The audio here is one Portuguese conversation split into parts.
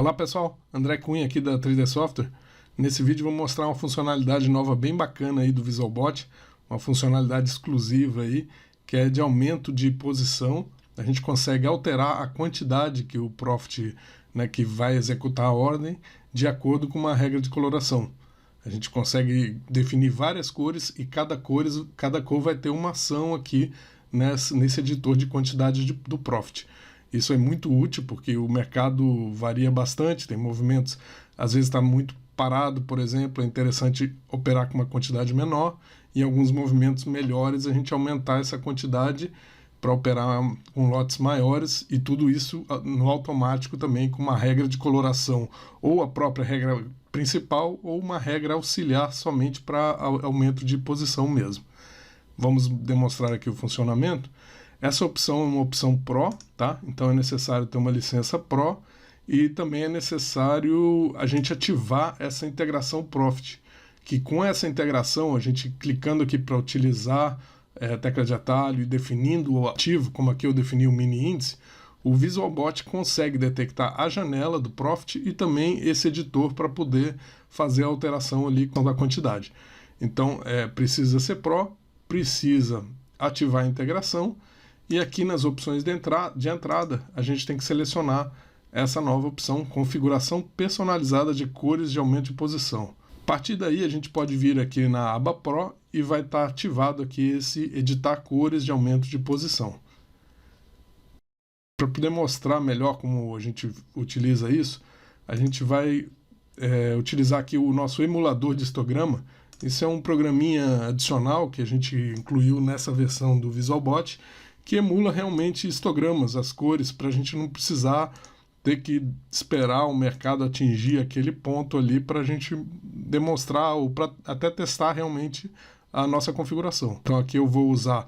Olá pessoal, André Cunha aqui da 3D Software. Nesse vídeo vou mostrar uma funcionalidade nova bem bacana aí do VisualBot, uma funcionalidade exclusiva aí, que é de aumento de posição. A gente consegue alterar a quantidade que o Profit, que vai executar a ordem, de acordo com uma regra de coloração. A gente consegue definir várias cores e cada cor vai ter uma ação aqui nesse editor de quantidade do Profit. Isso é muito útil porque o mercado varia bastante, tem movimentos, às vezes está muito parado, por exemplo, é interessante operar com uma quantidade menor, e em alguns movimentos melhores a gente aumentar essa quantidade para operar com lotes maiores, e tudo isso no automático também com uma regra de coloração, ou a própria regra principal, ou uma regra auxiliar somente para aumento de posição mesmo. Vamos demonstrar aqui o funcionamento. Essa opção é uma opção Pro, tá? Então é necessário ter uma licença Pro e também é necessário a gente ativar essa integração Profit, que com essa integração, a gente clicando aqui para utilizar a tecla de atalho e definindo o ativo, como aqui eu defini o mini índice, o VisualBot consegue detectar a janela do Profit e também esse editor para poder fazer a alteração ali com a quantidade. Então precisa ser Pro, precisa ativar a integração. E aqui nas opções de entrada, a gente tem que selecionar essa nova opção, configuração personalizada de cores de aumento de posição. A partir daí, a gente pode vir aqui na aba Pro e vai estar ativado aqui esse editar cores de aumento de posição. Para poder mostrar melhor como a gente utiliza isso, a gente vai utilizar aqui o nosso emulador de histograma. Isso é um programinha adicional que a gente incluiu nessa versão do VisualBot, que emula realmente histogramas, as cores, para a gente não precisar ter que esperar o mercado atingir aquele ponto ali para a gente demonstrar ou para até testar realmente a nossa configuração. Então aqui eu vou usar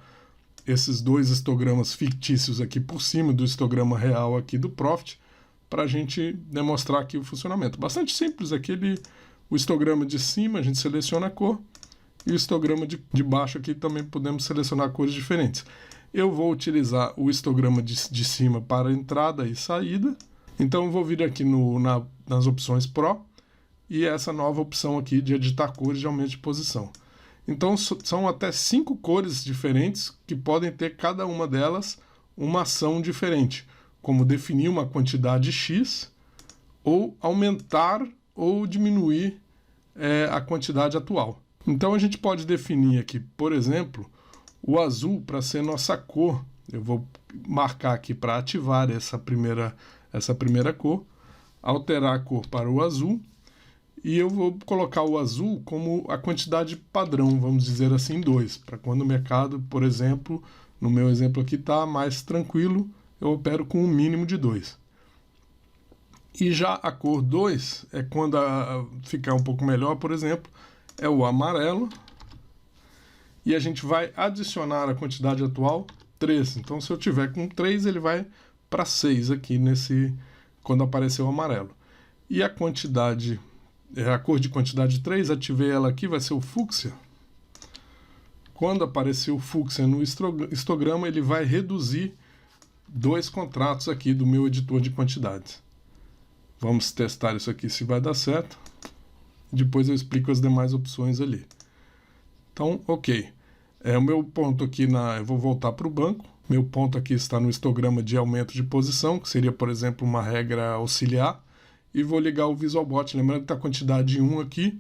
esses dois histogramas fictícios aqui por cima do histograma real aqui do Profit para a gente demonstrar aqui o funcionamento. Bastante simples, o histograma de cima a gente seleciona a cor e o histograma de baixo aqui também podemos selecionar cores diferentes. Eu vou utilizar o histograma de cima para entrada e saída. Então eu vou vir aqui nas opções Pro e essa nova opção aqui de editar cores de aumento de posição. Então são até 5 cores diferentes que podem ter cada uma delas uma ação diferente, como definir uma quantidade X ou aumentar ou diminuir a quantidade atual. Então a gente pode definir aqui, por exemplo, o azul para ser nossa cor. Eu vou marcar aqui para ativar essa primeira cor, alterar a cor para o azul, e eu vou colocar o azul como a quantidade padrão, vamos dizer assim, 2, para quando o mercado, por exemplo, no meu exemplo aqui está mais tranquilo, eu opero com um mínimo de 2. E já a cor 2 é quando ficar um pouco melhor, por exemplo, é o amarelo. E a gente vai adicionar a quantidade atual 3. Então, se eu tiver com 3, ele vai para 6 aqui quando aparecer o amarelo. E a quantidade, a cor de quantidade 3, ativei ela aqui, vai ser o fúcsia. Quando aparecer o fúcsia no histograma, ele vai reduzir 2 contratos aqui do meu editor de quantidades. Vamos testar isso aqui se vai dar certo. Depois eu explico as demais opções ali. Então, ok. O meu ponto aqui, eu vou voltar para o banco. Meu ponto aqui está no histograma de aumento de posição, que seria, por exemplo, uma regra auxiliar. E vou ligar o VisualBot. Lembrando que está a quantidade 1 aqui.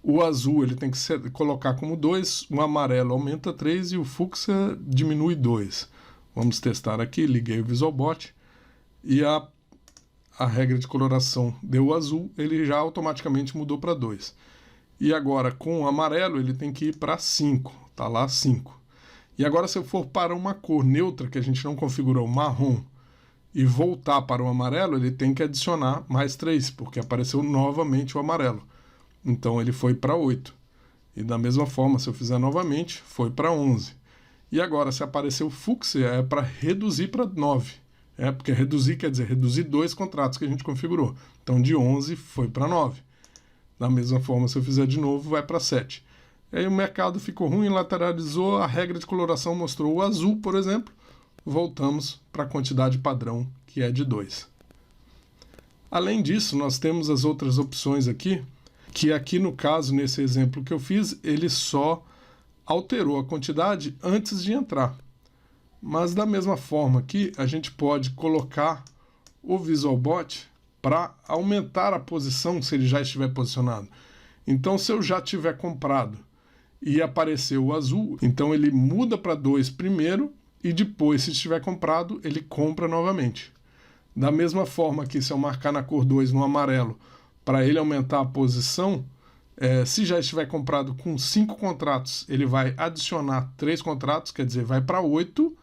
O azul ele tem que colocar como 2. O amarelo aumenta 3 e o fúcsia diminui 2. Vamos testar aqui. Liguei o VisualBot. E a regra de coloração deu o azul. Ele já automaticamente mudou para 2. E agora, com o amarelo, ele tem que ir para 5. Está lá 5. E agora, se eu for para uma cor neutra, que a gente não configurou, marrom, e voltar para o amarelo, ele tem que adicionar mais 3, porque apareceu novamente o amarelo. Então, ele foi para 8. E da mesma forma, se eu fizer novamente, foi para 11. E agora, se aparecer o fúcsia, é para reduzir para 9. Porque reduzir quer dizer reduzir 2 contratos que a gente configurou. Então, de 11 foi para 9. Da mesma forma, se eu fizer de novo, vai para 7. Aí o mercado ficou ruim, lateralizou, a regra de coloração mostrou o azul, por exemplo. Voltamos para a quantidade padrão, que é de 2. Além disso, nós temos as outras opções aqui, que aqui no caso, nesse exemplo que eu fiz, ele só alterou a quantidade antes de entrar. Mas da mesma forma aqui, a gente pode colocar o VisualBot para aumentar a posição se ele já estiver posicionado. Então, se eu já tiver comprado e apareceu o azul, então ele muda para 2 primeiro e depois, se estiver comprado, ele compra novamente. Da mesma forma que se eu marcar na cor 2 no amarelo, para ele aumentar a posição, se já estiver comprado com 5 contratos, ele vai adicionar 3 contratos, quer dizer, vai para 8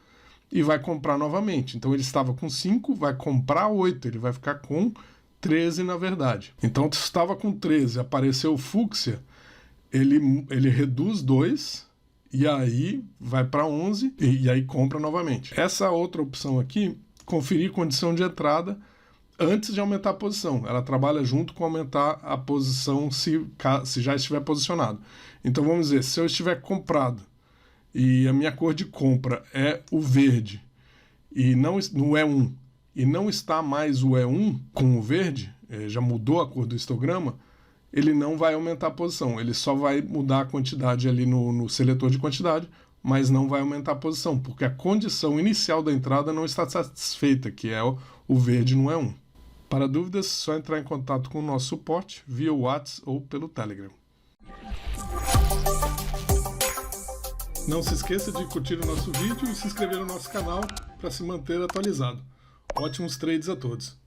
e vai comprar novamente. Então ele estava com 5, vai comprar 8, ele vai ficar com 13 na verdade. Então se estava com 13, apareceu o fúcsia, ele reduz 2 e aí vai para 11 e aí compra novamente. Essa outra opção aqui, conferir condição de entrada antes de aumentar a posição. Ela trabalha junto com aumentar a posição se já estiver posicionado. Então vamos dizer, se eu estiver comprado e a minha cor de compra é o verde e não no E1 e não está mais o E1 com o verde, já mudou a cor do histograma, ele não vai aumentar a posição, ele só vai mudar a quantidade ali no seletor de quantidade, mas não vai aumentar a posição, porque a condição inicial da entrada não está satisfeita, que é o verde no E1. Para dúvidas, é só entrar em contato com o nosso suporte via WhatsApp ou pelo Telegram. Não se esqueça de curtir o nosso vídeo e se inscrever no nosso canal para se manter atualizado. Ótimos trades a todos!